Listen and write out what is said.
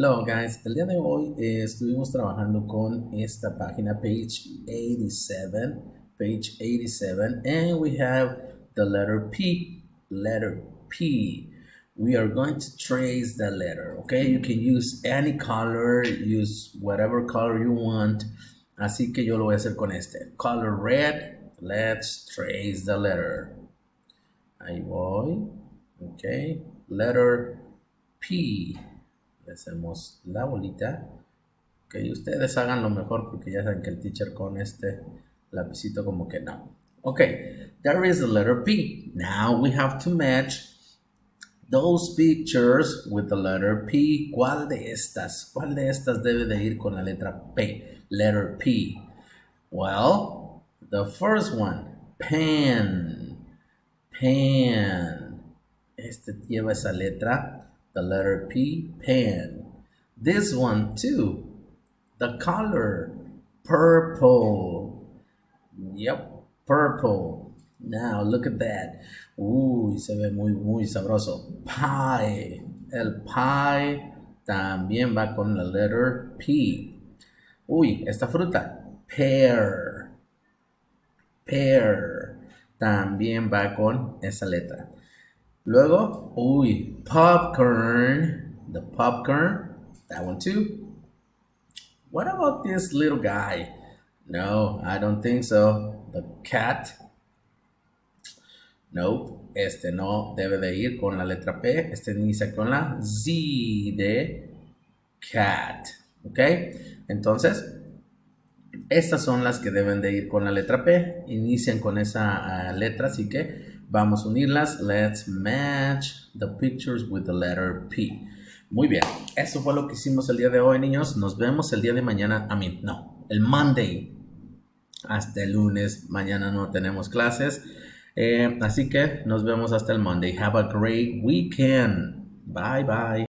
Hello guys, el día de hoy estuvimos trabajando con esta página, page 87, and we have the letter P. We are going to trace the letter, okay? You can use any color, use whatever color you want, así que yo lo voy a hacer con este. Color red, let's trace the letter. Ahí voy, okay? Letter P. Le hacemos la bolita. Ok, ustedes hagan lo mejor porque ya saben que el teacher con este lapicito como que no. Ok, there is the letter P. Now we have to match those pictures with the letter P. ¿Cuál de estas? ¿Cuál de estas debe de ir con la letra P? Letter P. Well, the first one, pen. Pen. Este lleva esa letra. The letter P, pen. This one too. The color, purple. Yep, purple. Now look at that. Uy, se ve muy sabroso. Pie. El pie también va con la letter P. Uy, esta fruta, pear. Pear. También va con esa letra. Luego, popcorn. The popcorn, that one too. What about this little guy? No, I don't think so. The cat. Nope, este no debe de ir con la letra P. Este inicia con la Z de cat. ¿Ok? Entonces, estas son las que deben de ir con la letra P. Inician con esa letra, así que vamos a unirlas. Let's match the pictures with the letter P. Muy bien, eso fue lo que hicimos el día de hoy, niños. Nos vemos el día de mañana. El Monday. Hasta el lunes. Mañana no tenemos clases. Así que nos vemos hasta el Monday. Have a great weekend. Bye, bye.